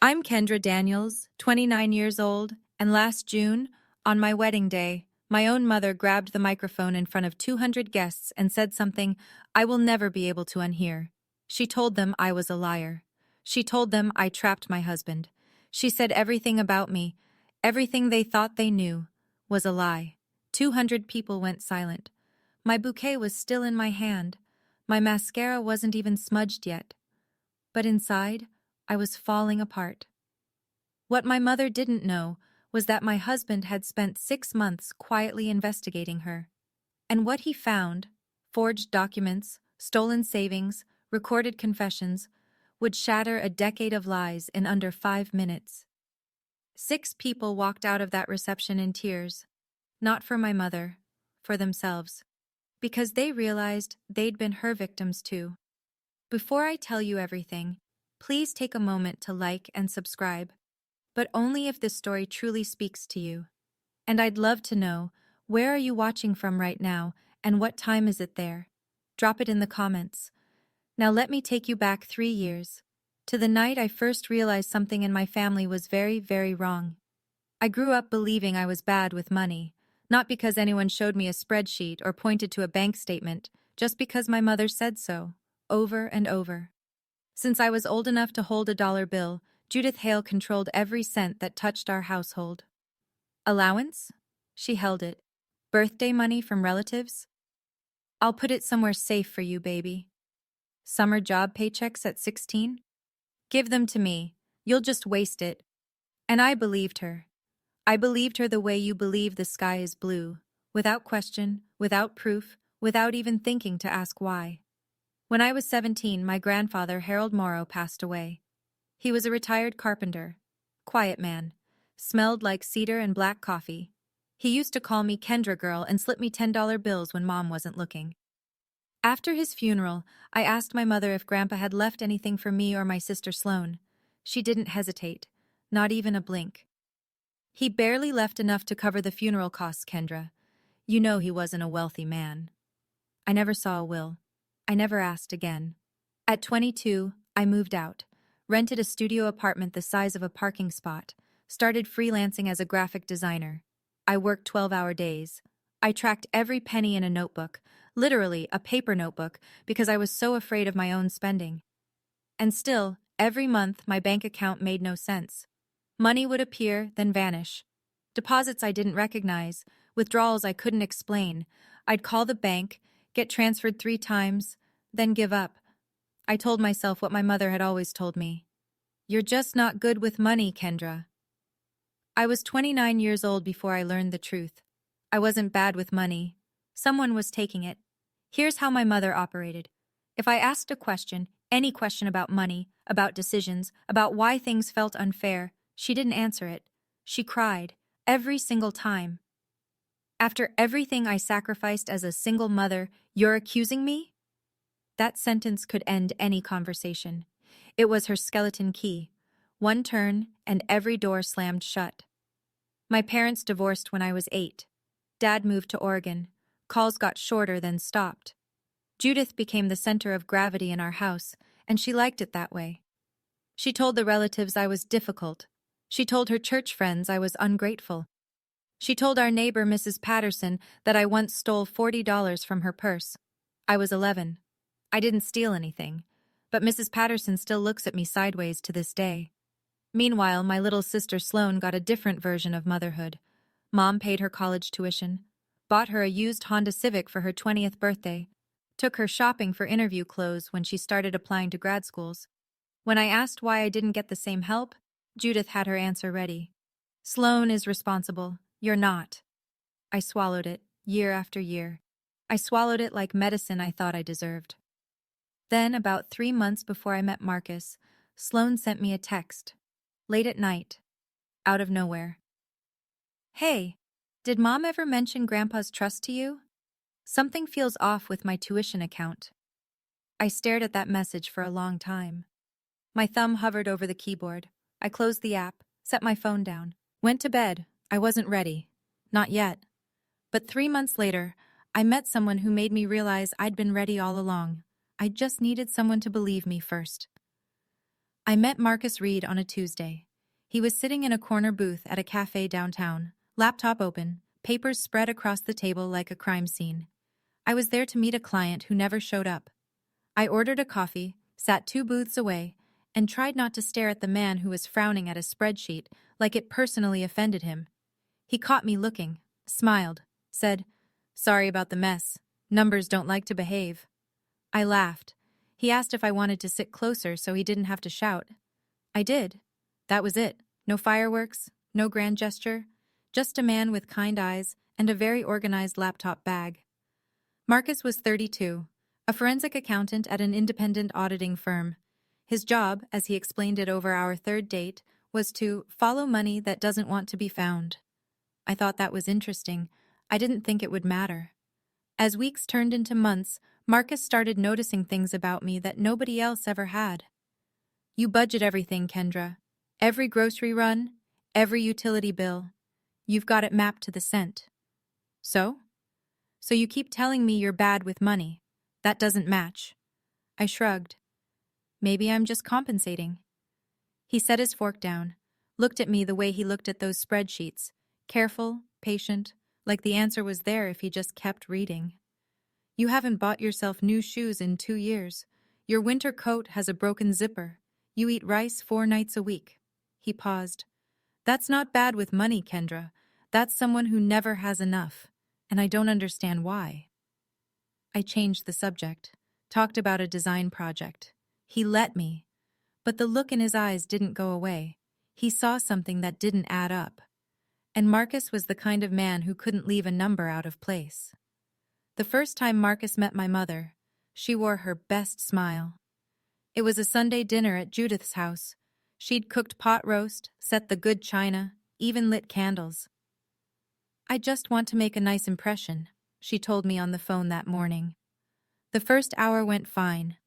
I'm Kendra Daniels, 29 years old, and last June, on my wedding day, my own mother grabbed the microphone in front of 200 guests and said something I will never be able to unhear. She told them I was a liar. She told them I trapped my husband. She said everything about me, everything they thought they knew, was a lie. 200 people went silent. My bouquet was still in my hand. My mascara wasn't even smudged yet. But inside, I was falling apart. What my mother didn't know was that my husband had spent 6 months quietly investigating her. And what he found, forged documents, stolen savings, recorded confessions, would shatter a decade of lies in under 5 minutes. 6 people walked out of that reception in tears, not for my mother, for themselves, because they realized they'd been her victims too. Before I tell you everything, please take a moment to like and subscribe, but only if this story truly speaks to you. And I'd love to know, where are you watching from right now, and what time is it there? Drop it in the comments. Now let me take you back 3 years, to the night I first realized something in my family was very, very wrong. I grew up believing I was bad with money, not because anyone showed me a spreadsheet or pointed to a bank statement, just because my mother said so, over and over. Since I was old enough to hold a dollar bill, Judith Hale controlled every cent that touched our household. Allowance? She held it. Birthday money from relatives? I'll put it somewhere safe for you, baby. Summer job paychecks at 16? Give them to me. You'll just waste it. And I believed her. I believed her the way you believe the sky is blue, without question, without proof, without even thinking to ask why. When I was 17, my grandfather, Harold Morrow, passed away. He was a retired carpenter, quiet man, smelled like cedar and black coffee. He used to call me Kendra Girl and slip me $10 bills when Mom wasn't looking. After his funeral, I asked my mother if Grandpa had left anything for me or my sister Sloane. She didn't hesitate, not even a blink. He barely left enough to cover the funeral costs, Kendra. You know he wasn't a wealthy man. I never saw a will. I never asked again. At 22, I moved out, rented a studio apartment the size of a parking spot, started freelancing as a graphic designer. I worked 12-hour days. I tracked every penny in a notebook, literally a paper notebook, because I was so afraid of my own spending. And still, every month my bank account made no sense. Money would appear, then vanish. Deposits I didn't recognize, withdrawals I couldn't explain. I'd call the bank, get transferred 3 times, then give up. I told myself what my mother had always told me. You're just not good with money, Kendra. I was 29 years old before I learned the truth. I wasn't bad with money. Someone was taking it. Here's how my mother operated. If I asked a question, any question about money, about decisions, about why things felt unfair, she didn't answer it. She cried, every single time. After everything I sacrificed as a single mother, you're accusing me? That sentence could end any conversation. It was her skeleton key. One turn, and every door slammed shut. My parents divorced when I was 8. Dad moved to Oregon. Calls got shorter, then stopped. Judith became the center of gravity in our house, and she liked it that way. She told the relatives I was difficult. She told her church friends I was ungrateful. She told our neighbor, Mrs. Patterson, that I once stole $40 from her purse. I was 11. I didn't steal anything, but Mrs. Patterson still looks at me sideways to this day. Meanwhile, my little sister Sloane got a different version of motherhood. Mom paid her college tuition, bought her a used Honda Civic for her 20th birthday, took her shopping for interview clothes when she started applying to grad schools. When I asked why I didn't get the same help, Judith had her answer ready. Sloane is responsible. You're not. I swallowed it, year after year. I swallowed it like medicine I thought I deserved. Then, about 3 months before I met Marcus, Sloane sent me a text. Late at night. Out of nowhere. Hey, did Mom ever mention Grandpa's trust to you? Something feels off with my tuition account. I stared at that message for a long time. My thumb hovered over the keyboard. I closed the app, set my phone down, went to bed. I wasn't ready. Not yet. But 3 months later, I met someone who made me realize I'd been ready all along. I just needed someone to believe me first. I met Marcus Reed on a Tuesday. He was sitting in a corner booth at a cafe downtown, laptop open, papers spread across the table like a crime scene. I was there to meet a client who never showed up. I ordered a coffee, sat 2 booths away, and tried not to stare at the man who was frowning at a spreadsheet like it personally offended him. He caught me looking, smiled, said, "Sorry about the mess. Numbers don't like to behave." I laughed. He asked if I wanted to sit closer so he didn't have to shout. I did. That was it. No fireworks, no grand gesture, just a man with kind eyes and a very organized laptop bag. Marcus was 32, a forensic accountant at an independent auditing firm. His job, as he explained it over our third date, was to follow money that doesn't want to be found. I thought that was interesting. I didn't think it would matter. As weeks turned into months, Marcus started noticing things about me that nobody else ever had. "You budget everything, Kendra. Every grocery run, every utility bill. You've got it mapped to the cent." "So? So you keep telling me you're bad with money. That doesn't match." I shrugged. "Maybe I'm just compensating." He set his fork down, looked at me the way he looked at those spreadsheets, careful, patient, like the answer was there if he just kept reading. "You haven't bought yourself new shoes in 2 years. Your winter coat has a broken zipper. You eat rice 4 nights a week." He paused. "That's not bad with money, Kendra. That's someone who never has enough, and I don't understand why." I changed the subject, talked about a design project. He let me, but the look in his eyes didn't go away. He saw something that didn't add up. And Marcus was the kind of man who couldn't leave a number out of place. The first time Marcus met my mother, she wore her best smile. It was a Sunday dinner at Judith's house. She'd cooked pot roast, set the good china, even lit candles. "I just want to make a nice impression," she told me on the phone that morning. The first hour went fine.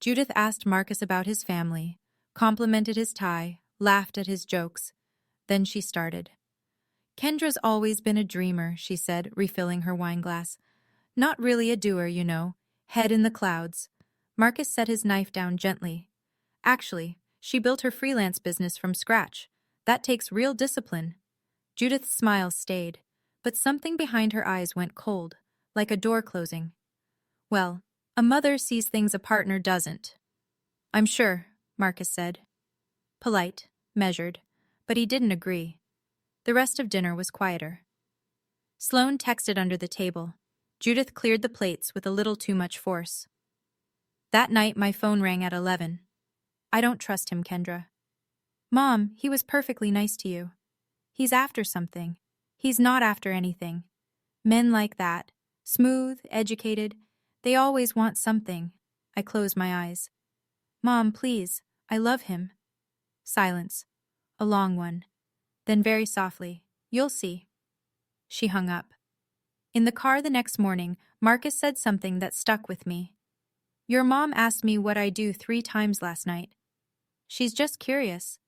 Judith asked Marcus about his family, complimented his tie, laughed at his jokes. Then she started. "Kendra's always been a dreamer," she said, refilling her wine glass. "Not really a doer, you know. Head in the clouds." Marcus set his knife down gently. "Actually, she built her freelance business from scratch. That takes real discipline." Judith's smile stayed, but something behind her eyes went cold, like a door closing. "Well, a mother sees things a partner doesn't." "I'm sure," Marcus said. Polite, measured, but he didn't agree. The rest of dinner was quieter. Sloane texted under the table. Judith cleared the plates with a little too much force. That night my phone rang at 11. "I don't trust him, Kendra." "Mom, he was perfectly nice to you." "He's after something." "He's not after anything. Men like that, smooth, educated, they always want something." I closed my eyes. "Mom, please, I love him." Silence. A long one. Then very softly, "You'll see." She hung up. In the car the next morning, Marcus said something that stuck with me. "Your mom asked me what I do 3 times last night." "She's just curious."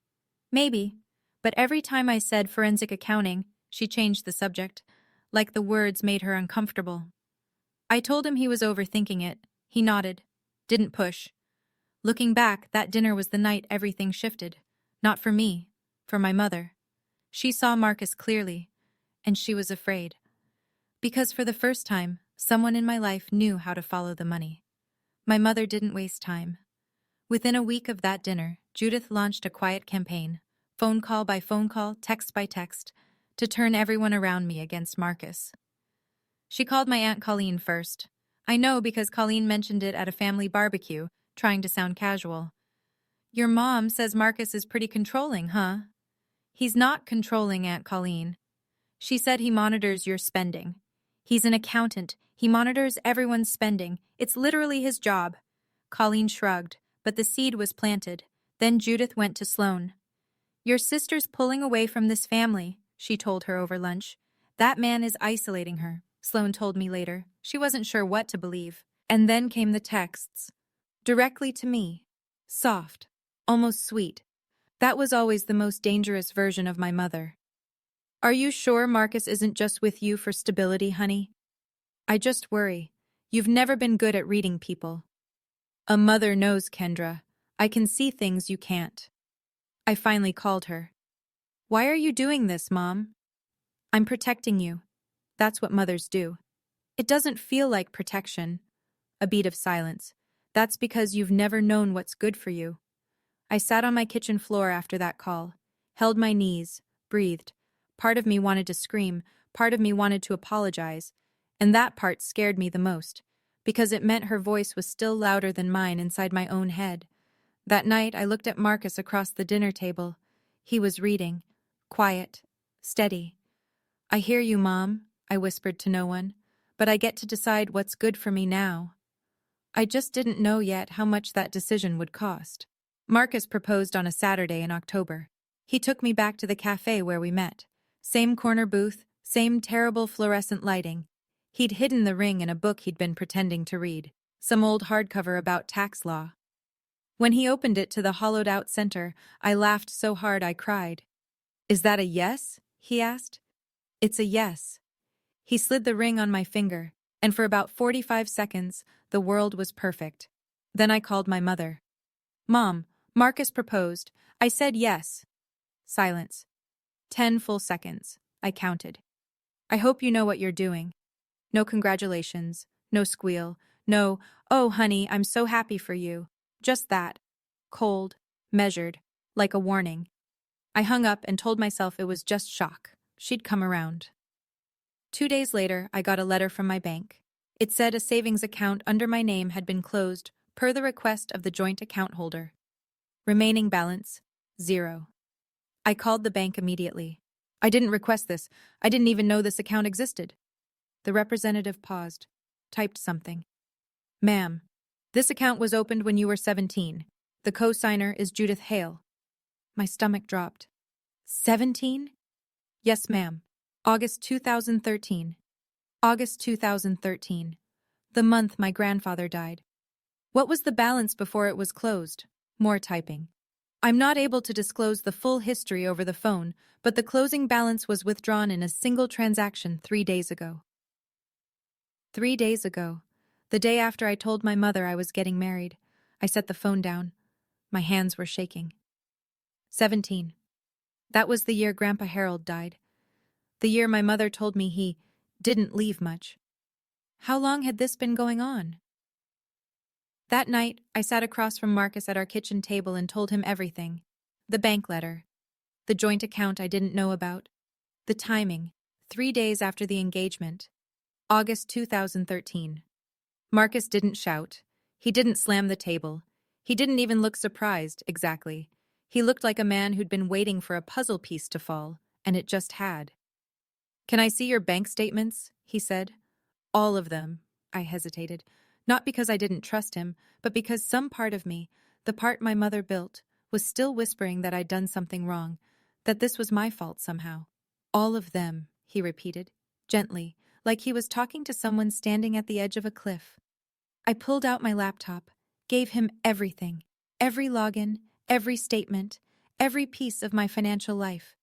"Maybe, but every time I said forensic accounting, she changed the subject, like the words made her uncomfortable. I told him he was overthinking it. He nodded. Didn't push. Looking back, that dinner was the night everything shifted. Not for me, for my mother. She saw Marcus clearly, and she was afraid. Because for the first time, someone in my life knew how to follow the money. My mother didn't waste time. Within a week of that dinner, Judith launched a quiet campaign, phone call by phone call, text by text, to turn everyone around me against Marcus. She called my Aunt Colleen first. I know because Colleen mentioned it at a family barbecue, trying to sound casual. "Your mom says Marcus is pretty controlling, huh?" "He's not controlling, Aunt Colleen. She said he monitors your spending. He's an accountant. He monitors everyone's spending. It's literally his job." Colleen shrugged, but the seed was planted. Then Judith went to Sloane. "Your sister's pulling away from this family," she told her over lunch. "That man is isolating her," Sloane told me later. She wasn't sure what to believe. And then came the texts. Directly to me. Soft. Almost sweet. That was always the most dangerous version of my mother. "Are you sure Marcus isn't just with you for stability, honey? I just worry. You've never been good at reading people." "A mother knows, Kendra. I can see things you can't. I finally called her. Why are you doing this, Mom? I'm protecting you. That's what mothers do. It doesn't feel like protection. A beat of silence. That's because you've never known what's good for you. I sat on my kitchen floor after that call, held my knees, breathed. Part of me wanted to scream, part of me wanted to apologize, and that part scared me the most, because it meant her voice was still louder than mine inside my own head. That night, I looked at Marcus across the dinner table. He was reading, quiet, steady. I hear you, Mom, I whispered to no one, but I get to decide what's good for me now. I just didn't know yet how much that decision would cost. Marcus proposed on a Saturday in October. He took me back to the cafe where we met. Same corner booth, same terrible fluorescent lighting. He'd hidden the ring in a book he'd been pretending to read, some old hardcover about tax law. When he opened it to the hollowed-out center, I laughed so hard I cried. "Is that a yes?" he asked. "It's a yes." He slid the ring on my finger, and for about 45 seconds, the world was perfect. Then I called my mother. "Mom, Marcus proposed. I said yes." Silence. 10 full seconds. I counted. "I hope you know what you're doing." No congratulations, no squeal, no, "Oh, honey, I'm so happy for you." Just that. Cold, measured, like a warning. I hung up and told myself it was just shock. She'd come around. 2 days later, I got a letter from my bank. It said a savings account under my name had been closed, per the request of the joint account holder. Remaining balance, 0. I called the bank immediately. "I didn't request this. I didn't even know this account existed." The representative paused, typed something. "Ma'am, this account was opened when you were 17. The co-signer is Judith Hale." My stomach dropped. 17? "Yes, ma'am. August 2013. August 2013. The month my grandfather died." "What was the balance before it was closed?" More typing. "I'm not able to disclose the full history over the phone, but the closing balance was withdrawn in a single transaction 3 days ago." 3 days ago. The day after I told my mother I was getting married. I set the phone down. My hands were shaking. 17. That was the year Grandpa Harold died. The year my mother told me he didn't leave much. How long had this been going on? That night, I sat across from Marcus at our kitchen table and told him everything. The bank letter. The joint account I didn't know about. The timing. 3 days after the engagement. August 2013. Marcus didn't shout. He didn't slam the table. He didn't even look surprised, exactly. He looked like a man who'd been waiting for a puzzle piece to fall, and it just had. "Can I see your bank statements?" he said. "All of them." I hesitated. Not because I didn't trust him, but because some part of me, the part my mother built, was still whispering that I'd done something wrong, that this was my fault somehow. "All of them," he repeated, gently, like he was talking to someone standing at the edge of a cliff. I pulled out my laptop, gave him everything, every login, every statement, every piece of my financial life.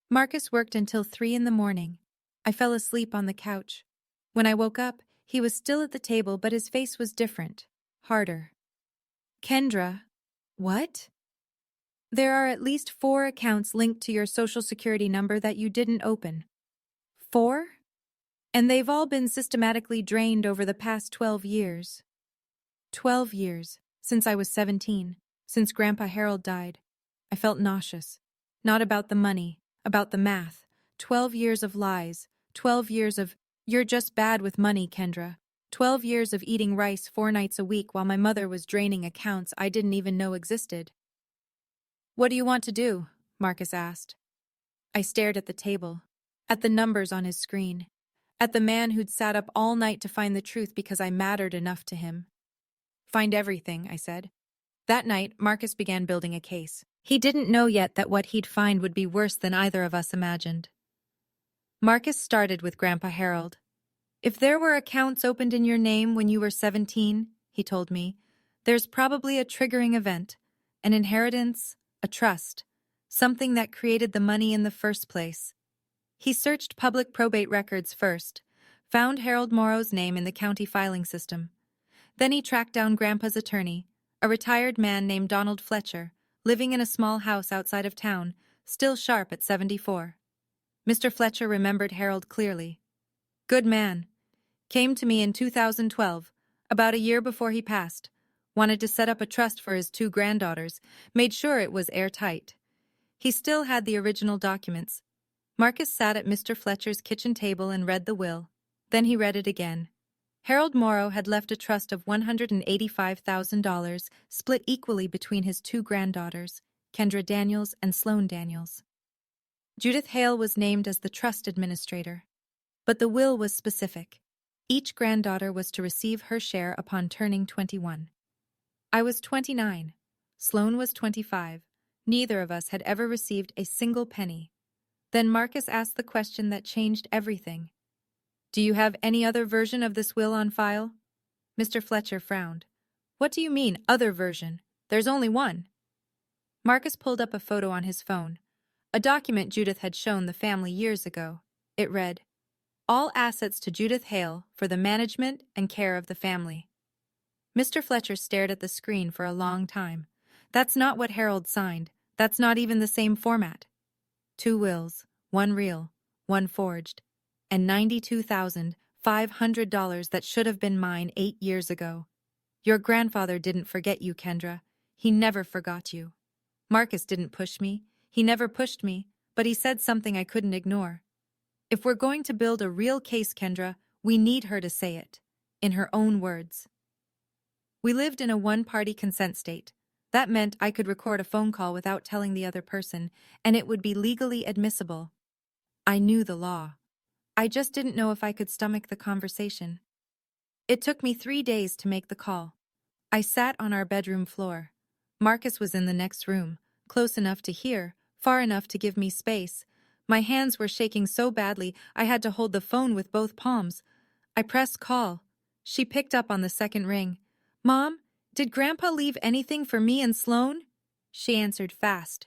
Marcus worked until 3 in the morning. I fell asleep on the couch. When I woke up, he was still at the table, but his face was different, harder. "Kendra." "What?" "There are at least 4 accounts linked to your social security number that you didn't open." 4? "And they've all been systematically drained over the past 12 years. 12 years, since I was 17, since Grandpa Harold died. I felt nauseous. Not about the money, about the math. 12 years of lies. 12 years of, "You're just bad with money, Kendra." 12 years of eating rice 4 nights a week while my mother was draining accounts I didn't even know existed. "What do you want to do?" Marcus asked. I stared at the table, at the numbers on his screen, at the man who'd sat up all night to find the truth because I mattered enough to him. "Find everything," I said. That night, Marcus began building a case. He didn't know yet that what he'd find would be worse than either of us imagined. Marcus started with Grandpa Harold. "If there were accounts opened in your name when you were 17, he told me, there's probably a triggering event, an inheritance, a trust, something that created the money in the first place." He searched public probate records first, found Harold Morrow's name in the county filing system. Then he tracked down Grandpa's attorney, a retired man named Donald Fletcher, living in a small house outside of town, still sharp at 74. Mr. Fletcher remembered Harold clearly. Good man. Came to me in 2012, about a year before he passed. Wanted to set up a trust for his 2 granddaughters, made sure it was airtight. He still had the original documents. Marcus sat at Mr. Fletcher's kitchen table and read the will. Then he read it again. Harold Morrow had left a trust of $185,000, split equally between his 2 granddaughters, Kendra Daniels and Sloane Daniels. Judith Hale was named as the trust administrator. But the will was specific. Each granddaughter was to receive her share upon turning 21. I was 29. Sloane was 25. Neither of us had ever received a single penny. Then Marcus asked the question that changed everything. Do you have any other version of this will on file? Mr. Fletcher frowned. What do you mean, other version? There's only one. Marcus pulled up a photo on his phone. A document Judith had shown the family years ago. It read, all assets to Judith Hale for the management and care of the family. Mr. Fletcher stared at the screen for a long time. That's not what Harold signed. That's not even the same format. 2 wills, 1 real, 1 forged, and $92,500 that should have been mine 8 years ago. Your grandfather didn't forget you, Kendra. He never forgot you. Marcus didn't push me. He never pushed me, but he said something I couldn't ignore. If we're going to build a real case, Kendra, we need her to say it, in her own words. We lived in a one-party consent state. That meant I could record a phone call without telling the other person, and it would be legally admissible. I knew the law. I just didn't know if I could stomach the conversation. It took me 3 days to make the call. I sat on our bedroom floor. Marcus was in the next room, close enough to hear, far enough to give me space. My hands were shaking so badly I had to hold the phone with both palms. I pressed call. She picked up on the second ring. Mom, did Grandpa leave anything for me and Sloane? She answered fast.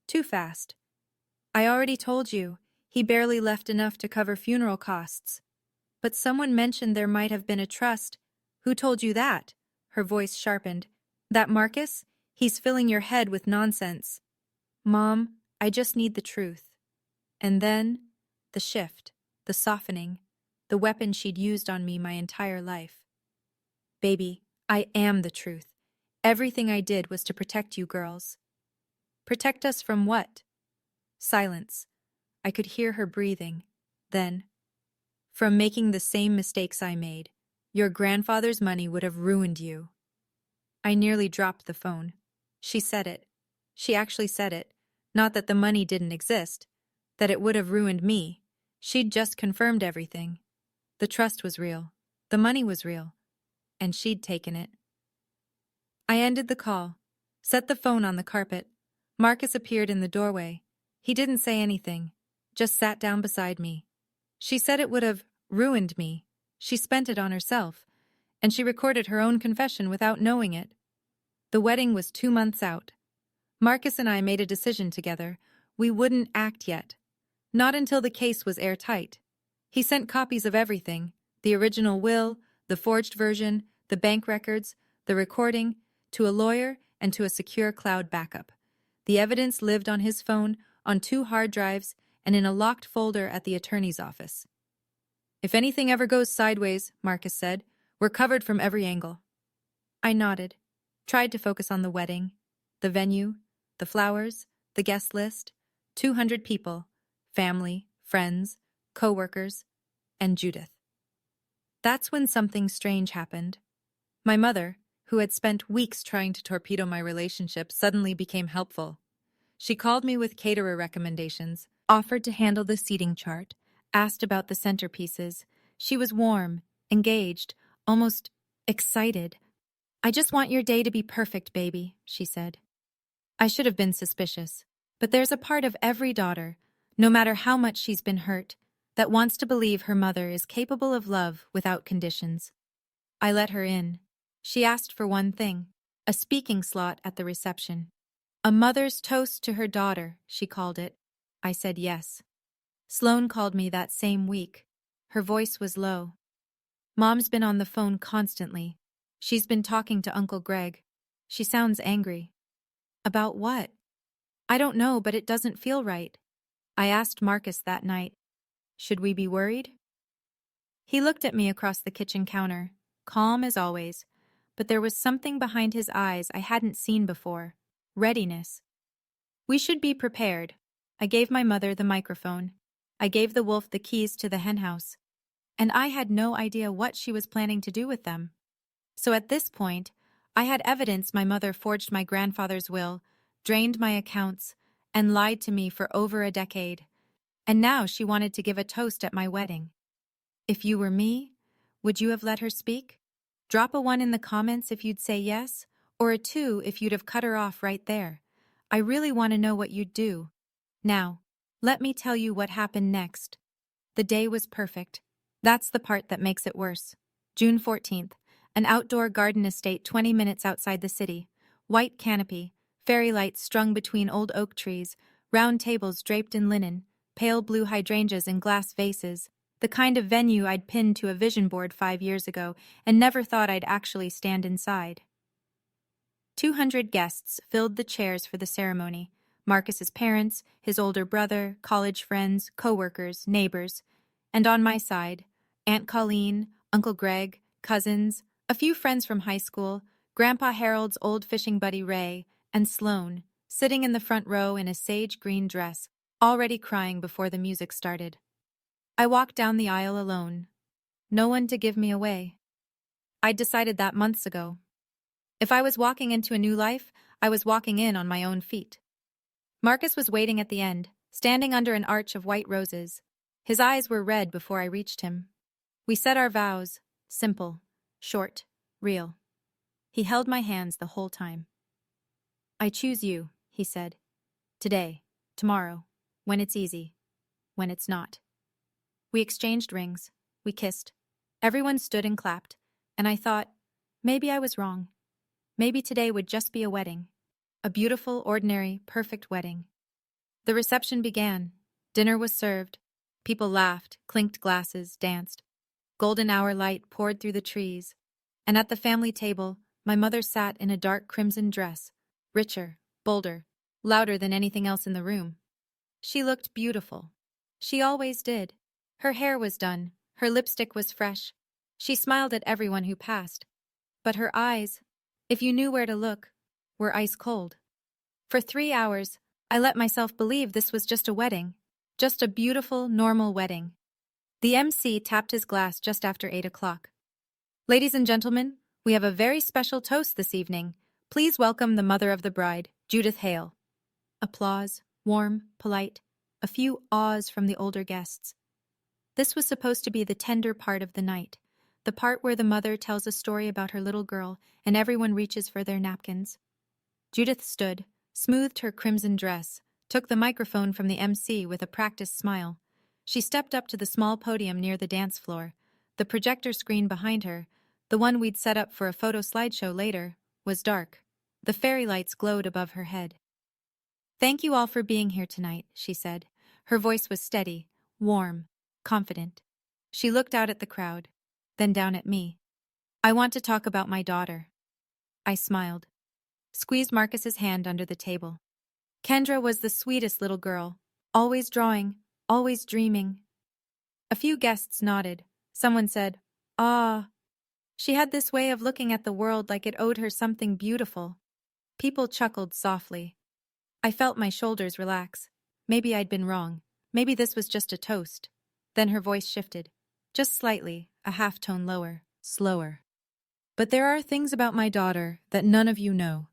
Too fast. I already told you. He barely left enough to cover funeral costs. But someone mentioned there might have been a trust. Who told you that? Her voice sharpened. That Marcus? He's filling your head with nonsense. Mom, I just need the truth. And then, the shift, the softening, the weapon she'd used on me my entire life. Baby, I am the truth. Everything I did was to protect you girls. Protect us from what? Silence. I could hear her breathing. Then, from making the same mistakes I made. Your grandfather's money would have ruined you. I nearly dropped the phone. She said it. She actually said it. Not that the money didn't exist. That it would have ruined me. She'd just confirmed everything. The trust was real. The money was real. And she'd taken it. I ended the call. Set the phone on the carpet. Marcus appeared in the doorway. He didn't say anything. Just sat down beside me. She said it would have ruined me. She spent it on herself. And she recorded her own confession without knowing it. The wedding was 2 months out. Marcus and I made a decision together. We wouldn't act yet. Not until the case was airtight. He sent copies of everything, the original will, the forged version, the bank records, the recording, to a lawyer and to a secure cloud backup. The evidence lived on his phone, on 2 hard drives, and in a locked folder at the attorney's office. If anything ever goes sideways, Marcus said, we're covered from every angle. I nodded, tried to focus on the wedding, the venue, the flowers, the guest list, 200 people, family, friends, co-workers, and Judith. That's when something strange happened. My mother, who had spent weeks trying to torpedo my relationship, suddenly became helpful. She called me with caterer recommendations, offered to handle the seating chart, asked about the centerpieces. She was warm, engaged, almost excited. I just want your day to be perfect, baby, she said. I should have been suspicious, but there's a part of every daughter, no matter how much she's been hurt, that wants to believe her mother is capable of love without conditions. I let her in. She asked for one thing, a speaking slot at the reception. A mother's toast to her daughter, she called it. I said yes. Sloane called me that same week. Her voice was low. Mom's been on the phone constantly. She's been talking to Uncle Greg. She sounds angry. About what? I don't know, but it doesn't feel right. I asked Marcus that night. Should we be worried? He looked at me across the kitchen counter, calm as always, but there was something behind his eyes I hadn't seen before. Readiness. We should be prepared. I gave my mother the microphone. I gave the wolf the keys to the henhouse. And I had no idea what she was planning to do with them. So at this point, I had evidence my mother forged my grandfather's will, drained my accounts, and lied to me for over a decade. And now she wanted to give a toast at my wedding. If you were me, would you have let her speak? Drop a 1 in the comments if you'd say yes, or a 2 if you'd have cut her off right there. I really want to know what you'd do. Now, let me tell you what happened next. The day was perfect. That's the part that makes it worse. June 14th, an outdoor garden estate 20 minutes outside the city. White canopy, fairy lights strung between old oak trees, round tables draped in linen, pale blue hydrangeas in glass vases. The kind of venue I'd pinned to a vision board 5 years ago and never thought I'd actually stand inside. 200 guests filled the chairs for the ceremony. Marcus's parents, his older brother, college friends, co-workers, neighbors. And on my side, Aunt Colleen, Uncle Greg, cousins, a few friends from high school, Grandpa Harold's old fishing buddy Ray, and Sloane, sitting in the front row in a sage green dress, already crying before the music started. I walked down the aisle alone. No one to give me away. I'd decided that months ago. If I was walking into a new life, I was walking in on my own feet. Marcus was waiting at the end, standing under an arch of white roses. His eyes were red before I reached him. We said our vows, simple, short, real. He held my hands the whole time. I choose you, he said. Today, tomorrow, when it's easy, when it's not. We exchanged rings. We kissed. Everyone stood and clapped, and I thought, maybe I was wrong. Maybe today would just be a wedding. A beautiful, ordinary, perfect wedding. The reception began. Dinner was served. People laughed, clinked glasses, danced. Golden hour light poured through the trees. And at the family table, my mother sat in a dark crimson dress, richer, bolder, louder than anything else in the room. She looked beautiful. She always did. Her hair was done. Her lipstick was fresh. She smiled at everyone who passed. But her eyes, if you knew where to look, were ice cold. For 3 hours, I let myself believe this was just a wedding. Just a beautiful, normal wedding. The MC tapped his glass just after 8 o'clock. Ladies and gentlemen, we have a very special toast this evening. Please welcome the mother of the bride, Judith Hale. Applause, warm, polite, a few awes from the older guests. This was supposed to be the tender part of the night, the part where the mother tells a story about her little girl and everyone reaches for their napkins. Judith stood, smoothed her crimson dress, took the microphone from the MC with a practiced smile. She stepped up to the small podium near the dance floor. The projector screen behind her, the one we'd set up for a photo slideshow later, was dark. The fairy lights glowed above her head. Thank you all for being here tonight, she said. Her voice was steady, warm, confident. She looked out at the crowd, then down at me. I want to talk about my daughter. I smiled, squeezed Marcus's hand under the table. Kendra was the sweetest little girl, always drawing, always dreaming. A few guests nodded. Someone said, "Ah." She had this way of looking at the world like it owed her something beautiful. People chuckled softly. I felt my shoulders relax. Maybe I'd been wrong. Maybe this was just a toast. Then her voice shifted. Just slightly, a half-tone lower, slower. But there are things about my daughter that none of you know.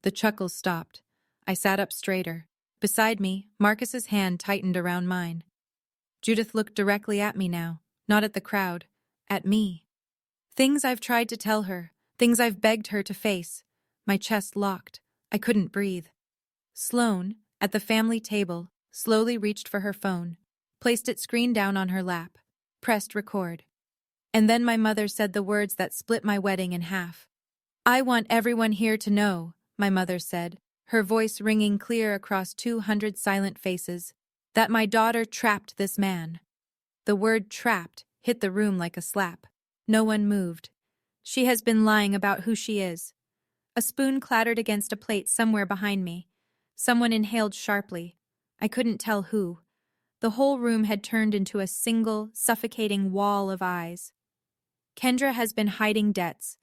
The chuckles stopped. I sat up straighter. Beside me, Marcus's hand tightened around mine. Judith looked directly at me now, not at the crowd, at me. Things I've tried to tell her, things I've begged her to face. My chest locked. I couldn't breathe. Sloane, at the family table, slowly reached for her phone, placed its screen down on her lap, pressed record. And then my mother said the words that split my wedding in half. I want everyone here to know, my mother said, her voice ringing clear across 200 silent faces, that my daughter trapped this man. The word trapped hit the room like a slap. No one moved. She has been lying about who she is. A spoon clattered against a plate somewhere behind me. Someone inhaled sharply. I couldn't tell who. The whole room had turned into a single, suffocating wall of eyes. Kendra has been hiding debts,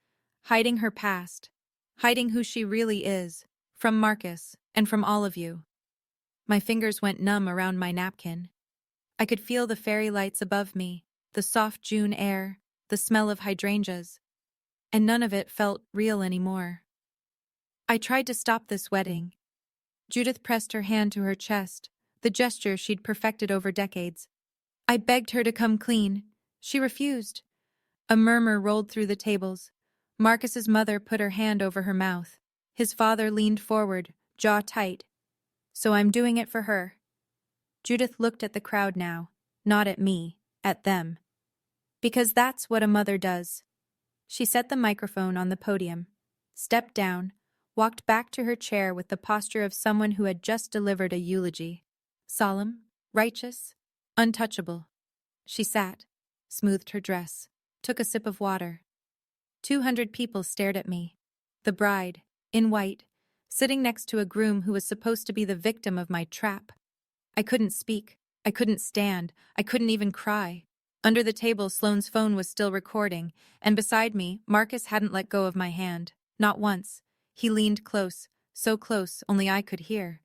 hiding her past, hiding who she really is, from Marcus and from all of you. My fingers went numb around my napkin. I could feel the fairy lights above me, the soft June air, the smell of hydrangeas, and none of it felt real anymore. I tried to stop this wedding. Judith pressed her hand to her chest, the gesture she'd perfected over decades. I begged her to come clean. She refused. A murmur rolled through the tables. Marcus's mother put her hand over her mouth. His father leaned forward, jaw tight. So I'm doing it for her. Judith looked at the crowd now, not at me, at them. Because that's what a mother does. She set the microphone on the podium, stepped down, walked back to her chair with the posture of someone who had just delivered a eulogy. Solemn, righteous, untouchable. She sat, smoothed her dress, took a sip of water. 200 people stared at me. The bride, in white, sitting next to a groom who was supposed to be the victim of my trap. I couldn't speak. I couldn't stand. I couldn't even cry. Under the table, Sloane's phone was still recording, and beside me, Marcus hadn't let go of my hand. Not once. He leaned close, so close only I could hear.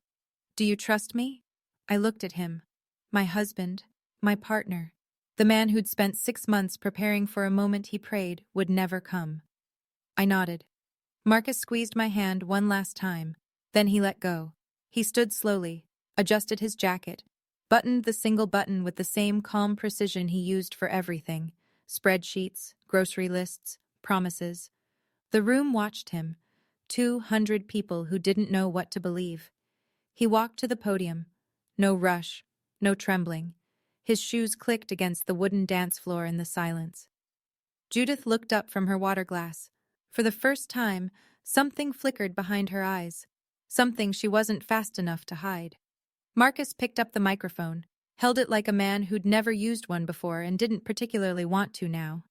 Do you trust me? I looked at him. My husband, my partner, the man who'd spent 6 months preparing for a moment he prayed would never come. I nodded. Marcus squeezed my hand one last time. Then he let go. He stood slowly, adjusted his jacket, buttoned the single button with the same calm precision he used for everything. Spreadsheets, grocery lists, promises. The room watched him. 200 people who didn't know what to believe. He walked to the podium. No rush, no trembling. His shoes clicked against the wooden dance floor in the silence. Judith looked up from her water glass. For the first time, something flickered behind her eyes. Something she wasn't fast enough to hide. Marcus picked up the microphone, held it like a man who'd never used one before and didn't particularly want to now.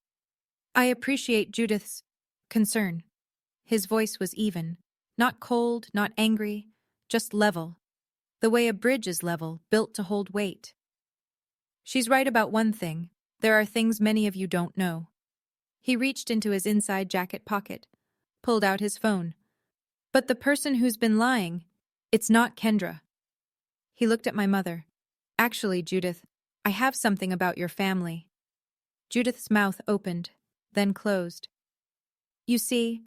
I appreciate Judith's concern. His voice was even, not cold, not angry, just level. The way a bridge is level, built to hold weight. She's right about one thing. There are things many of you don't know. He reached into his inside jacket pocket, pulled out his phone. But the person who's been lying, it's not Kendra. He looked at my mother. Actually, Judith, I have something about your family. Judith's mouth opened, then closed. You see,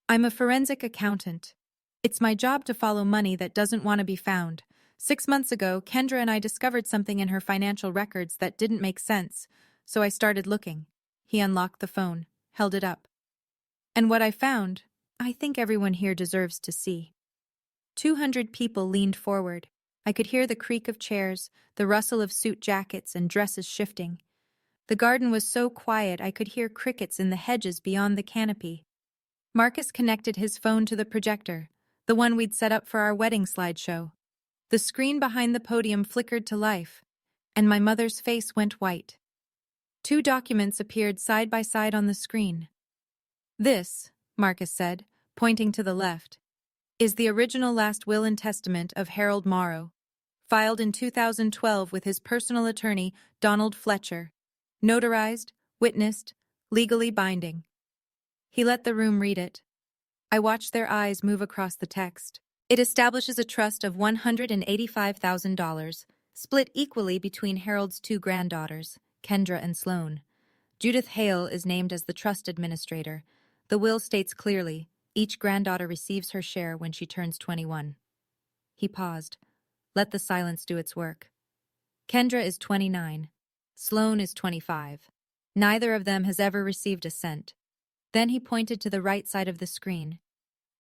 I'm a forensic accountant. It's my job to follow money that doesn't want to be found. 6 months ago, Kendra and I discovered something in her financial records that didn't make sense, so I started looking. He unlocked the phone, held it up. And what I found, I think everyone here deserves to see. 200 people leaned forward. I could hear the creak of chairs, the rustle of suit jackets and dresses shifting. The garden was so quiet I could hear crickets in the hedges beyond the canopy. Marcus connected his phone to the projector, the one we'd set up for our wedding slideshow. The screen behind the podium flickered to life, and my mother's face went white. 2 documents appeared side by side on the screen. This, Marcus said, pointing to the left, is the original last will and testament of Harold Morrow, filed in 2012 with his personal attorney, Donald Fletcher. Notarized, witnessed, legally binding. He let the room read it. I watched their eyes move across the text. It establishes a trust of $185,000, split equally between Harold's 2 granddaughters, Kendra and Sloane. Judith Hale is named as the trust administrator. The will states clearly, each granddaughter receives her share when she turns 21. He paused. Let the silence do its work. Kendra is 29. Sloane is 25. Neither of them has ever received a cent. Then he pointed to the right side of the screen.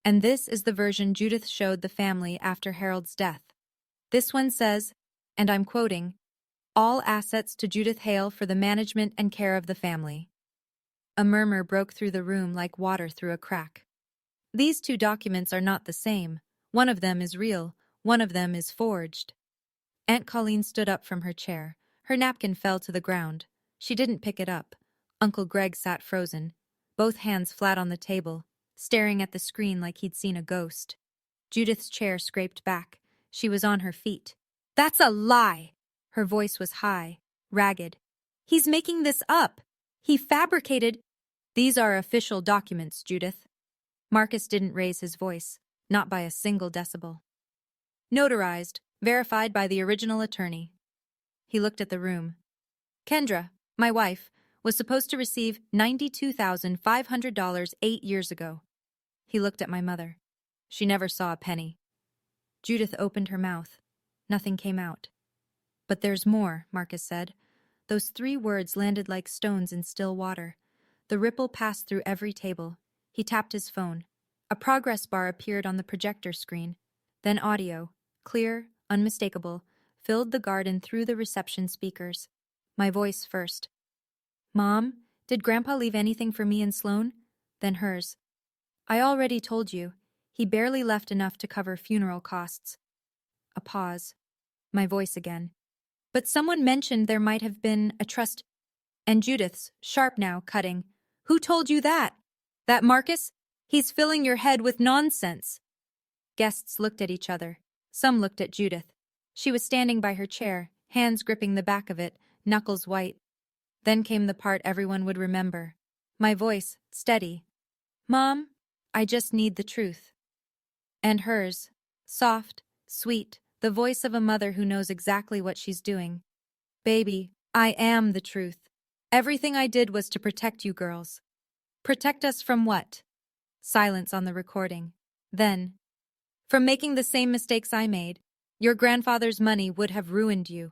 And this is the version Judith showed the family after Harold's death. This one says, and I'm quoting, "All assets to Judith Hale for the management and care of the family." A murmur broke through the room like water through a crack. These 2 documents are not the same. One of them is real, one of them is forged. Aunt Colleen stood up from her chair. Her napkin fell to the ground. She didn't pick it up. Uncle Greg sat frozen, both hands flat on the table, staring at the screen like he'd seen a ghost. Judith's chair scraped back. She was on her feet. "That's a lie!" Her voice was high, ragged. "He's making this up! He fabricated—" "These are official documents, Judith." Marcus didn't raise his voice, not by a single decibel. "Notarized, verified by the original attorney." He looked at the room. "Kendra, my wife, was supposed to receive $92,500 8 years ago." He looked at my mother. She never saw a penny. Judith opened her mouth. Nothing came out. "But there's more," Marcus said. Those 3 words landed like stones in still water. The ripple passed through every table. He tapped his phone. A progress bar appeared on the projector screen. Then audio, clear, unmistakable, filled the garden through the reception speakers. My voice first. "Mom, did Grandpa leave anything for me and Sloan?" Then hers. "I already told you. He barely left enough to cover funeral costs." A pause. My voice again. "But someone mentioned there might have been a trust—" And Judith's, sharp now, cutting. "Who told you that? That Marcus? He's filling your head with nonsense." Guests looked at each other. Some looked at Judith. She was standing by her chair, hands gripping the back of it, knuckles white. Then came the part everyone would remember. My voice, steady. "Mom, I just need the truth." And hers, soft, sweet, the voice of a mother who knows exactly what she's doing. "Baby, I am the truth. Everything I did was to protect you girls." "Protect us from what?" Silence on the recording. Then, "From making the same mistakes I made. Your grandfather's money would have ruined you."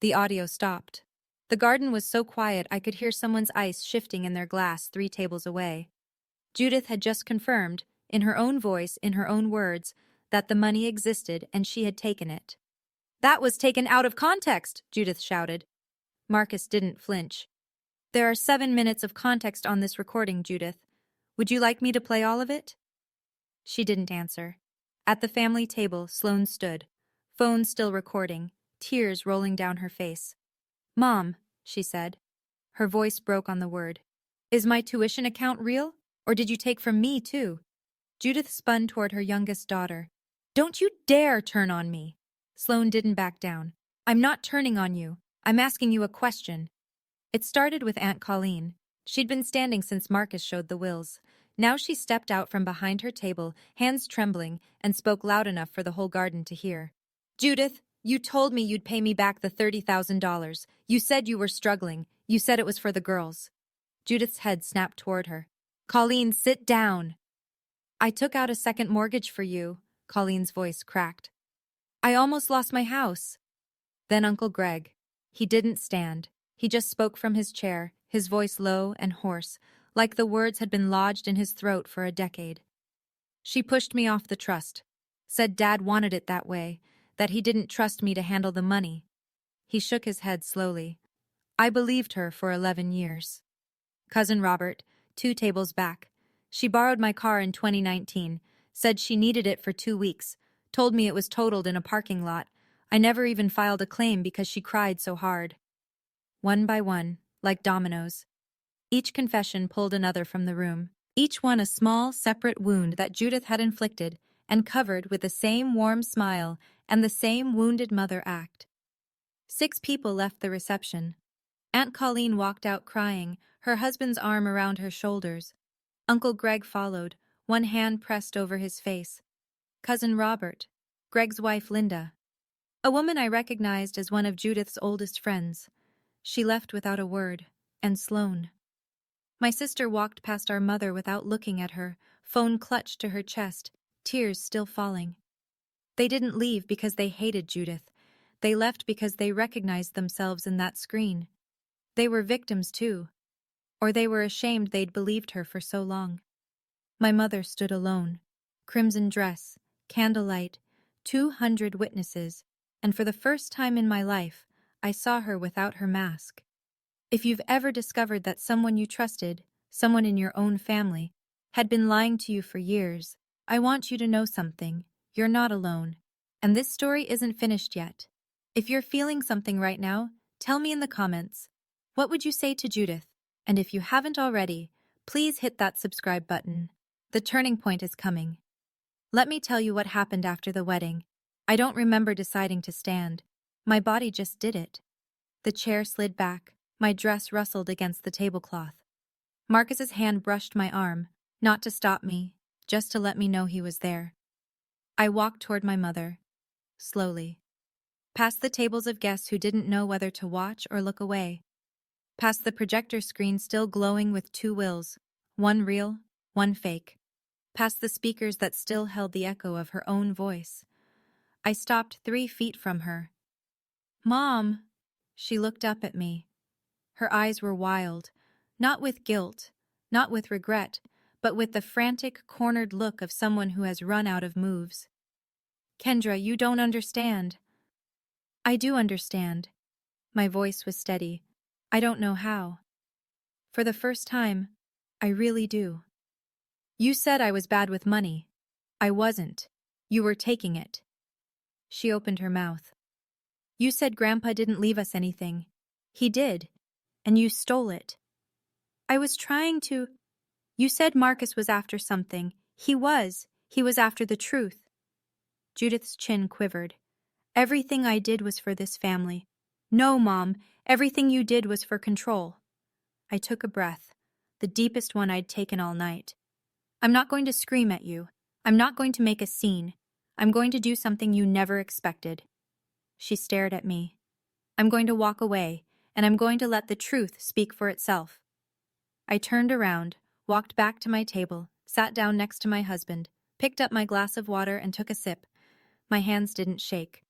The audio stopped. The garden was so quiet I could hear someone's ice shifting in their glass 3 tables away. Judith had just confirmed, in her own voice, in her own words, that the money existed and she had taken it. "That was taken out of context," Judith shouted. Marcus didn't flinch. "There are 7 minutes of context on this recording, Judith. Would you like me to play all of it?" She didn't answer. At the family table, Sloan stood, phone still recording, tears rolling down her face. "Mom," she said. Her voice broke on the word. "Is my tuition account real? Or did you take from me, too?" Judith spun toward her youngest daughter. "Don't you dare turn on me!" Sloan didn't back down. "I'm not turning on you. I'm asking you a question." It started with Aunt Colleen. She'd been standing since Marcus showed the wills. Now she stepped out from behind her table, hands trembling, and spoke loud enough for the whole garden to hear. "Judith, you told me you'd pay me back the $30,000. You said you were struggling. You said it was for the girls." Judith's head snapped toward her. "Colleen, sit down." "I took out a second mortgage for you," Colleen's voice cracked. "I almost lost my house." Then Uncle Greg. He didn't stand. He just spoke from his chair, his voice low and hoarse, like the words had been lodged in his throat for a decade. "She pushed me off the trust. Said Dad wanted it that way, that he didn't trust me to handle the money." He shook his head slowly. "I believed her for 11 years. Cousin Robert, 2 tables back. She borrowed my car in 2019, said she needed it for 2 weeks, told me it was totaled in a parking lot. I never even filed a claim because she cried so hard." One by one, like dominoes. Each confession pulled another from the room, each one a small, separate wound that Judith had inflicted and covered with the same warm smile and the same wounded mother act. 6 people left the reception. Aunt Colleen walked out crying, her husband's arm around her shoulders. Uncle Greg followed, one hand pressed over his face. Cousin Robert, Greg's wife Linda. A woman I recognized as one of Judith's oldest friends. She left without a word, and Sloan. My sister walked past our mother without looking at her, phone clutched to her chest, tears still falling. They didn't leave because they hated Judith. They left because they recognized themselves in that screen. They were victims too. Or they were ashamed they'd believed her for so long. My mother stood alone. Crimson dress, candlelight, 200 witnesses, and for the first time in my life, I saw her without her mask. If you've ever discovered that someone you trusted, someone in your own family, had been lying to you for years, I want you to know something. You're not alone. And this story isn't finished yet. If you're feeling something right now, tell me in the comments. What would you say to Judith? And if you haven't already, please hit that subscribe button. The turning point is coming. Let me tell you what happened after the wedding. I don't remember deciding to stand. My body just did it. The chair slid back. My dress rustled against the tablecloth. Marcus's hand brushed my arm, not to stop me, just to let me know he was there. I walked toward my mother, slowly. Past the tables of guests who didn't know whether to watch or look away. Past the projector screen still glowing with two wills, one real, one fake. Past the speakers that still held the echo of her own voice. I stopped 3 feet from her. "Mom!" She looked up at me. Her eyes were wild, not with guilt, not with regret, but with the frantic, cornered look of someone who has run out of moves. "Kendra, you don't understand." "I do understand." My voice was steady. "I don't know how. For the first time, I really do. You said I was bad with money. I wasn't. You were taking it." She opened her mouth. "You said Grandpa didn't leave us anything. He did. And you stole it." "I was trying to—" "You said Marcus was after something. He was. He was after the truth." Judith's chin quivered. "Everything I did was for this family." "No, Mom. Everything you did was for control." I took a breath, the deepest one I'd taken all night. "I'm not going to scream at you. I'm not going to make a scene. I'm going to do something you never expected." She stared at me. "I'm going to walk away, and I'm going to let the truth speak for itself." I turned around, walked back to my table, sat down next to my husband, picked up my glass of water and took a sip. My hands didn't shake.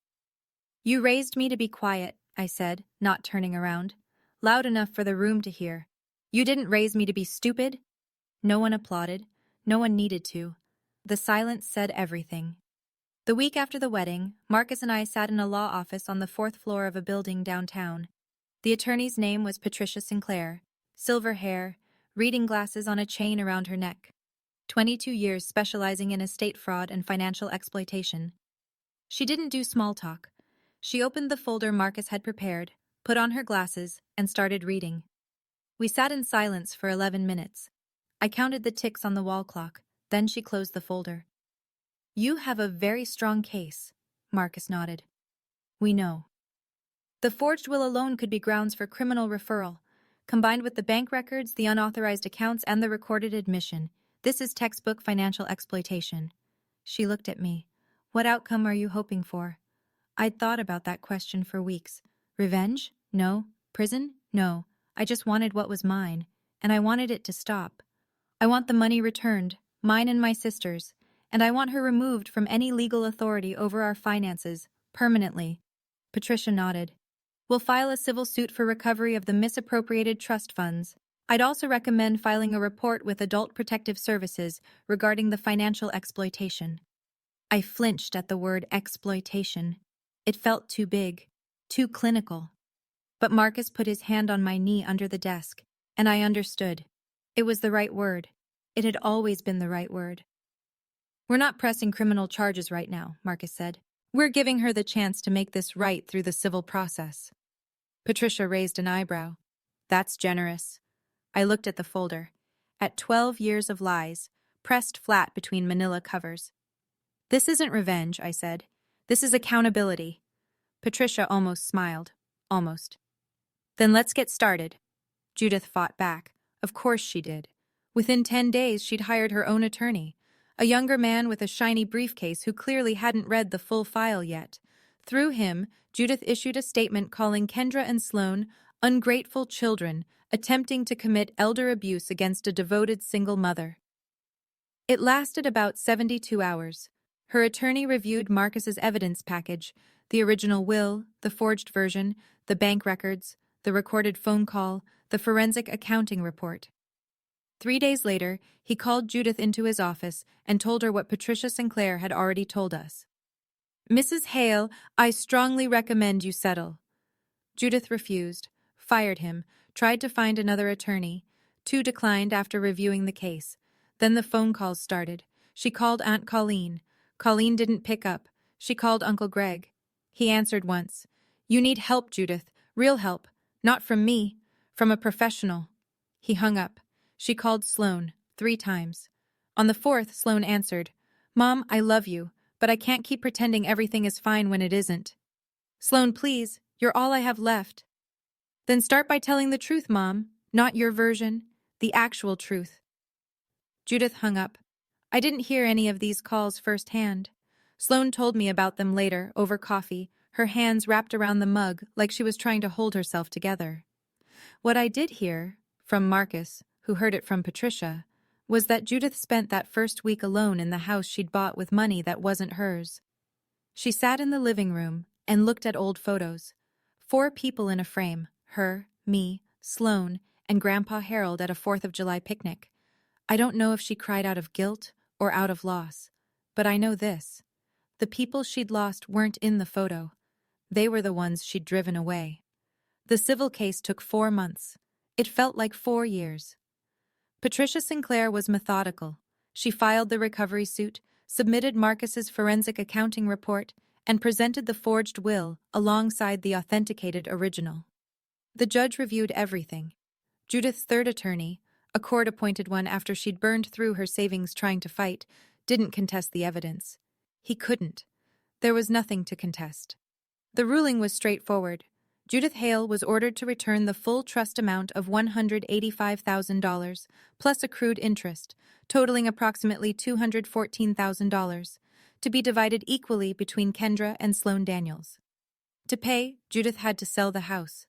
"You raised me to be quiet," I said, not turning around. Loud enough for the room to hear. "You didn't raise me to be stupid." No one applauded. No one needed to. The silence said everything. The week after the wedding, Marcus and I sat in a law office on the 4th floor of a building downtown. The attorney's name was Patricia Sinclair. Silver hair, reading glasses on a chain around her neck. 22 years specializing in estate fraud and financial exploitation. She didn't do small talk. She opened the folder Marcus had prepared, put on her glasses, and started reading. We sat in silence for 11 minutes. I counted the ticks on the wall clock, then she closed the folder. "You have a very strong case," Marcus nodded. "We know. The forged will alone could be grounds for criminal referral. Combined with the bank records, the unauthorized accounts, and the recorded admission, this is textbook financial exploitation." She looked at me. "What outcome are you hoping for?" I'd thought about that question for weeks. Revenge? No. Prison? No. I just wanted what was mine, and I wanted it to stop. I want the money returned, mine and my sister's, and I want her removed from any legal authority over our finances, permanently. Patricia nodded. "We'll file a civil suit for recovery of the misappropriated trust funds. I'd also recommend filing a report with Adult Protective Services regarding the financial exploitation." I flinched at the word exploitation. It felt too big, too clinical. But Marcus put his hand on my knee under the desk, and I understood. It was the right word. It had always been the right word. "We're not pressing criminal charges right now," Marcus said. "We're giving her the chance to make this right through the civil process." Patricia raised an eyebrow. "That's generous." I looked at the folder. At 12 years of lies, pressed flat between manila covers. "This isn't revenge," I said. "This is accountability." Patricia almost smiled. Almost. "Then let's get started." Judith fought back. Of course she did. Within 10 days, she'd hired her own attorney. A younger man with a shiny briefcase who clearly hadn't read the full file yet. Through him, Judith issued a statement calling Kendra and Sloan ungrateful children attempting to commit elder abuse against a devoted single mother. It lasted about 72 hours. Her attorney reviewed Marcus's evidence package, the original will, the forged version, the bank records, the recorded phone call, the forensic accounting report. 3 days later, he called Judith into his office and told her what Patricia Sinclair had already told us. "Mrs. Hale, I strongly recommend you settle." Judith refused, fired him, tried to find another attorney. 2 declined after reviewing the case. Then the phone calls started. She called Aunt Colleen. Colleen didn't pick up. She called Uncle Greg. He answered once. "You need help, Judith. Real help. Not from me. From a professional." He hung up. She called Sloan 3 times. On the 4th, Sloane answered, "Mom, I love you, but I can't keep pretending everything is fine when it isn't. Sloane, please, you're all I have left." "Then start by telling the truth, Mom. Not your version, the actual truth." Judith hung up. "I didn't hear any of these calls firsthand. Sloane told me about them later, over coffee, her hands wrapped around the mug like she was trying to hold herself together. What I did hear, from Marcus, who heard it from Patricia, was that Judith spent that first week alone in the house she'd bought with money that wasn't hers. She sat in the living room and looked at old photos. 4 people in a frame, her, me, Sloane, and Grandpa Harold at a 4th of July picnic. I don't know if she cried out of guilt or out of loss, but I know this. The people she'd lost weren't in the photo. They were the ones she'd driven away. The civil case took 4 months. It felt like 4 years. Patricia Sinclair was methodical. She filed the recovery suit, submitted Marcus's forensic accounting report, and presented the forged will alongside the authenticated original. The judge reviewed everything. Judith's third attorney, a court-appointed one after she'd burned through her savings trying to fight, didn't contest the evidence. He couldn't. There was nothing to contest. The ruling was straightforward. Judith Hale was ordered to return the full trust amount of $185,000, plus accrued interest, totaling approximately $214,000, to be divided equally between Kendra and Sloane Daniels. To pay, Judith had to sell the house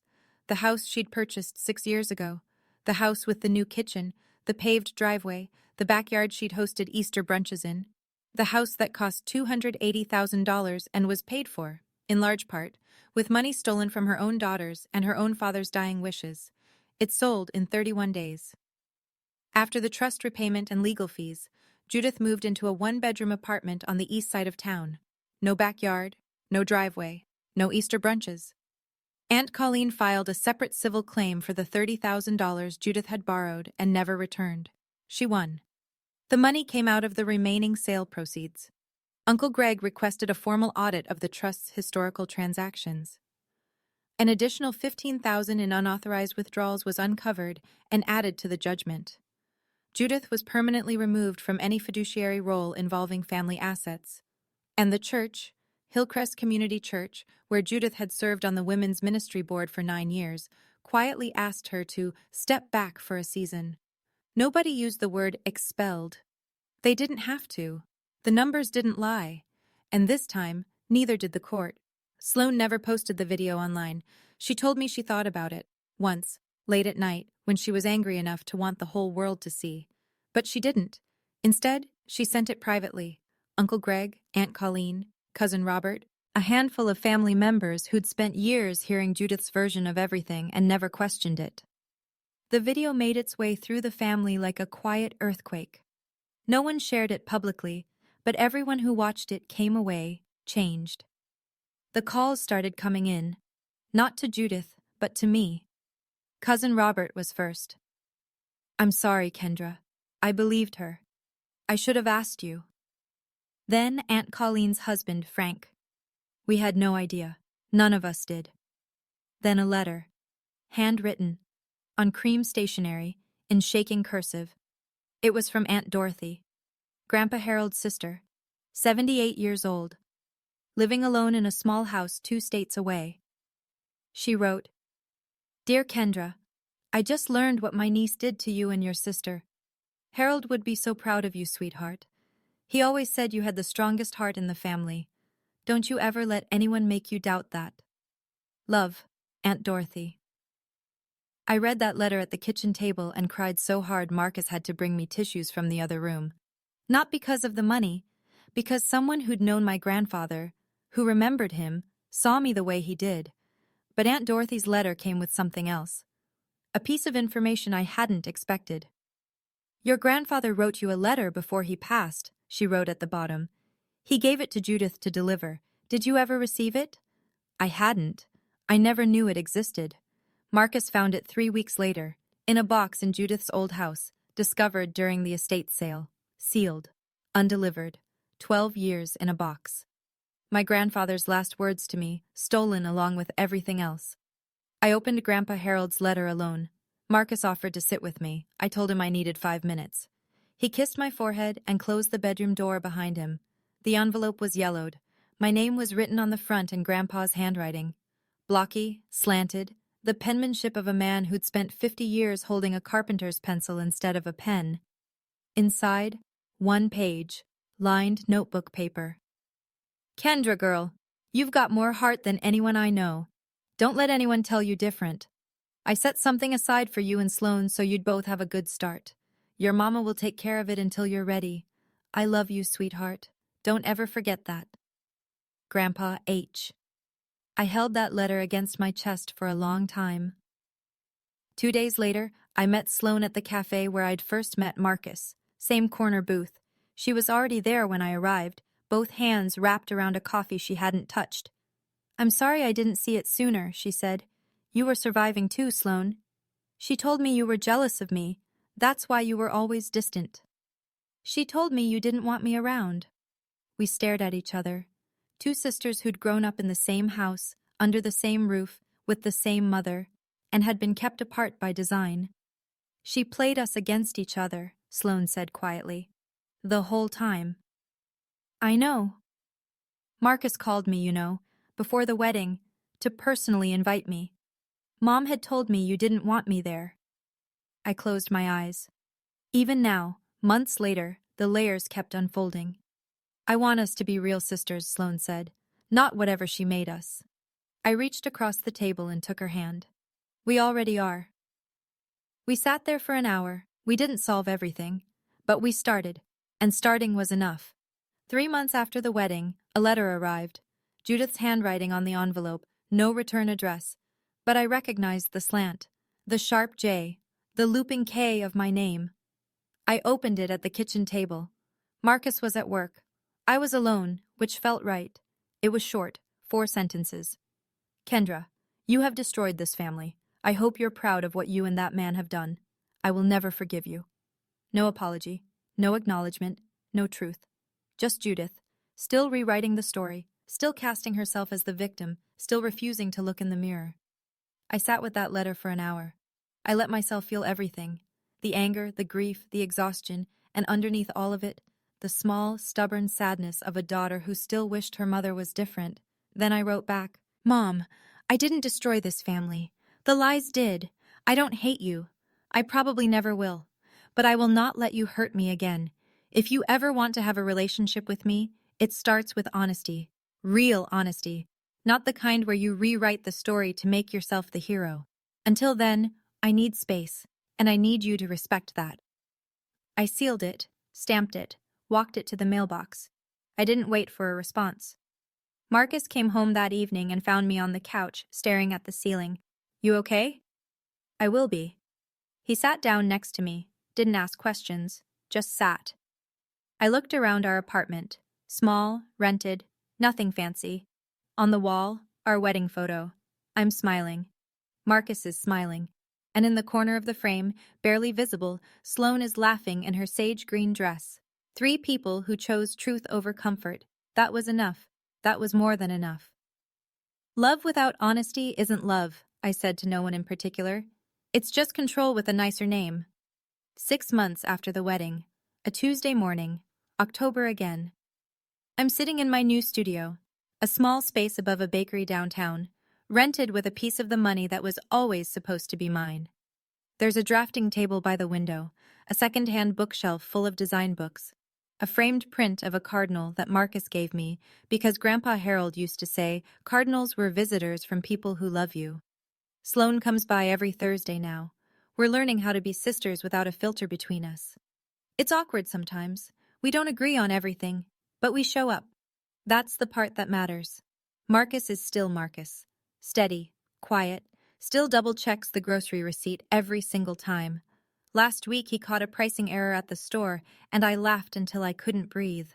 she'd purchased 6 years ago, the house with the new kitchen, the paved driveway, the backyard she'd hosted Easter brunches in, the house that cost $280,000 and was paid for, in large part, with money stolen from her own daughters and her own father's dying wishes. It sold in 31 days. After the trust repayment and legal fees, Judith moved into a 1-bedroom apartment on the east side of town. No backyard, no driveway, no Easter brunches. Aunt Colleen filed a separate civil claim for the $30,000 Judith had borrowed and never returned. She won. The money came out of the remaining sale proceeds. Uncle Greg requested a formal audit of the trust's historical transactions. An additional $15,000 in unauthorized withdrawals was uncovered and added to the judgment. Judith was permanently removed from any fiduciary role involving family assets. And the church, Hillcrest Community Church, where Judith had served on the Women's Ministry Board for 9 years, quietly asked her to step back for a season. Nobody used the word expelled. They didn't have to. The numbers didn't lie. And this time, neither did the court. Sloane never posted the video online. She told me she thought about it, once, late at night, when she was angry enough to want the whole world to see. But she didn't. Instead, she sent it privately. Uncle Greg, Aunt Colleen, Cousin Robert, a handful of family members who'd spent years hearing Judith's version of everything and never questioned it. The video made its way through the family like a quiet earthquake. No one shared it publicly, but everyone who watched it came away, changed. The calls started coming in, not to Judith, but to me. Cousin Robert was first. "I'm sorry, Kendra. I believed her. I should have asked you." Then Aunt Colleen's husband, Frank. "We had no idea. None of us did." Then a letter, handwritten, on cream stationery, in shaking cursive. It was from Aunt Dorothy, Grandpa Harold's sister, 78 years old, living alone in a small house 2 states away. She wrote, "Dear Kendra, I just learned what my niece did to you and your sister. Harold would be so proud of you, sweetheart. He always said you had the strongest heart in the family. Don't you ever let anyone make you doubt that. Love, Aunt Dorothy." I read that letter at the kitchen table and cried so hard Marcus had to bring me tissues from the other room. Not because of the money, because someone who'd known my grandfather, who remembered him, saw me the way he did. But Aunt Dorothy's letter came with something else. A piece of information I hadn't expected. "Your grandfather wrote you a letter before he passed," she wrote at the bottom. "He gave it to Judith to deliver. Did you ever receive it?" I hadn't. I never knew it existed. Marcus found it 3 weeks later, in a box in Judith's old house, discovered during the estate sale. Sealed. Undelivered. 12 years in a box. My grandfather's last words to me, stolen along with everything else. I opened Grandpa Harold's letter alone. Marcus offered to sit with me. I told him I needed 5 minutes. He kissed my forehead and closed the bedroom door behind him. The envelope was yellowed. My name was written on the front in Grandpa's handwriting. Blocky, slanted, the penmanship of a man who'd spent 50 years holding a carpenter's pencil instead of a pen. Inside, one page, lined notebook paper. Kendra, girl, you've got more heart than anyone I know. Don't let anyone tell you different. I set something aside for you and Sloan so you'd both have a good start. Your mama will take care of it until you're ready. I love you, sweetheart. Don't ever forget that. Grandpa H. I held that letter against my chest for a long time. 2 days later, I met Sloan at the cafe where I'd first met Marcus. Same corner booth. She was already there when I arrived, both hands wrapped around a coffee she hadn't touched. I'm sorry I didn't see it sooner, she said. You were surviving too, Sloan. She told me you were jealous of me. That's why you were always distant. She told me you didn't want me around. We stared at each other. Two sisters who'd grown up in the same house, under the same roof, with the same mother, and had been kept apart by design. She played us against each other, Sloan said quietly. The whole time. I know. Marcus called me, before the wedding, to personally invite me. Mom had told me you didn't want me there. I closed my eyes. Even now, months later, the layers kept unfolding. I want us to be real sisters, Sloan said, not whatever she made us. I reached across the table and took her hand. We already are. We sat there for an hour. We didn't solve everything, but we started, and starting was enough. 3 months after the wedding, a letter arrived. Judith's handwriting on the envelope, no return address. But I recognized the slant, the sharp J, the looping K of my name. I opened it at the kitchen table. Marcus was at work. I was alone, which felt right. It was short, 4 sentences. Kendra, you have destroyed this family. I hope you're proud of what you and that man have done. I will never forgive you. No apology, no acknowledgement, no truth. Just Judith, still rewriting the story, still casting herself as the victim, still refusing to look in the mirror. I sat with that letter for an hour. I let myself feel everything. The anger, the grief, the exhaustion, and underneath all of it, the small, stubborn sadness of a daughter who still wished her mother was different. Then I wrote back, Mom, I didn't destroy this family. The lies did. I don't hate you. I probably never will. But I will not let you hurt me again. If you ever want to have a relationship with me, it starts with honesty. Real honesty. Not the kind where you rewrite the story to make yourself the hero. Until then, I need space, and I need you to respect that. I sealed it, stamped it, walked it to the mailbox. I didn't wait for a response. Marcus came home that evening and found me on the couch, staring at the ceiling. You okay? I will be. He sat down next to me, didn't ask questions, just sat. I looked around our apartment. Small, rented, nothing fancy. On the wall, our wedding photo. I'm smiling. Marcus is smiling. And in the corner of the frame, barely visible, Sloan is laughing in her sage green dress. 3 people who chose truth over comfort. That was enough. That was more than enough. Love without honesty isn't love, I said to no one in particular. It's just control with a nicer name. 6 months after the wedding. A Tuesday morning. October again. I'm sitting in my new studio. A small space above a bakery downtown. Rented with a piece of the money that was always supposed to be mine. There's a drafting table by the window, a second-hand bookshelf full of design books, a framed print of a cardinal that Marcus gave me because Grandpa Harold used to say cardinals were visitors from people who love you. Sloan comes by every Thursday now. We're learning how to be sisters without a filter between us. It's awkward sometimes. We don't agree on everything, but we show up. That's the part that matters. Marcus is still Marcus. Steady, quiet, still double-checks the grocery receipt every single time. Last week he caught a pricing error at the store, and I laughed until I couldn't breathe.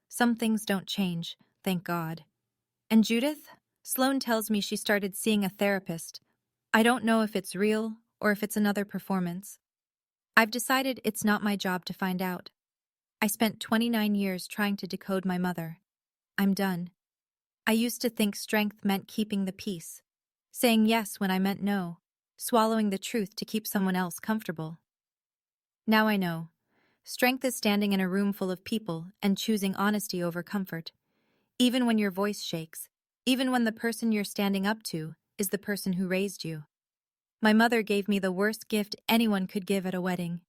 Some things don't change, thank God. And Judith? Sloan tells me she started seeing a therapist. I don't know if it's real or if it's another performance. I've decided it's not my job to find out. I spent 29 years trying to decode my mother. I'm done. I used to think strength meant keeping the peace, saying yes when I meant no, swallowing the truth to keep someone else comfortable. Now I know. Strength is standing in a room full of people and choosing honesty over comfort. Even when your voice shakes, even when the person you're standing up to is the person who raised you. My mother gave me the worst gift anyone could give at a wedding.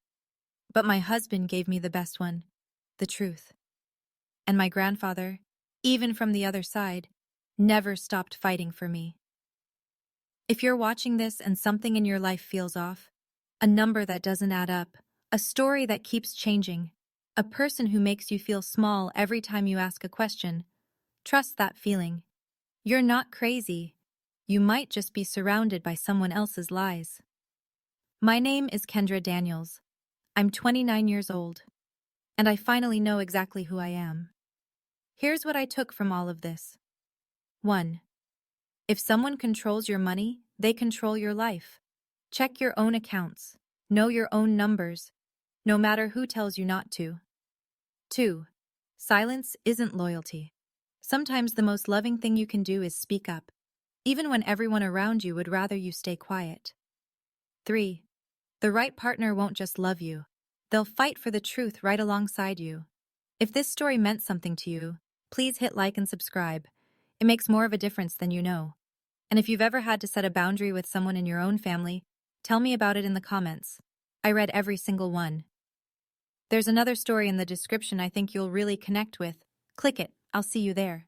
But my husband gave me the best one, the truth. And my grandfather, even from the other side, never stopped fighting for me. If you're watching this and something in your life feels off, a number that doesn't add up, a story that keeps changing, a person who makes you feel small every time you ask a question, trust that feeling. You're not crazy. You might just be surrounded by someone else's lies. My name is Kendra Daniels. I'm 29 years old, and I finally know exactly who I am. Here's what I took from all of this. 1. If someone controls your money, they control your life. Check your own accounts. Know your own numbers, no matter who tells you not to. 2. Silence isn't loyalty. Sometimes the most loving thing you can do is speak up, even when everyone around you would rather you stay quiet. 3. The right partner won't just love you. They'll fight for the truth right alongside you. If this story meant something to you, please hit like and subscribe. It makes more of a difference than you know. And if you've ever had to set a boundary with someone in your own family, tell me about it in the comments. I read every single one. There's another story in the description I think you'll really connect with. Click it. I'll see you there.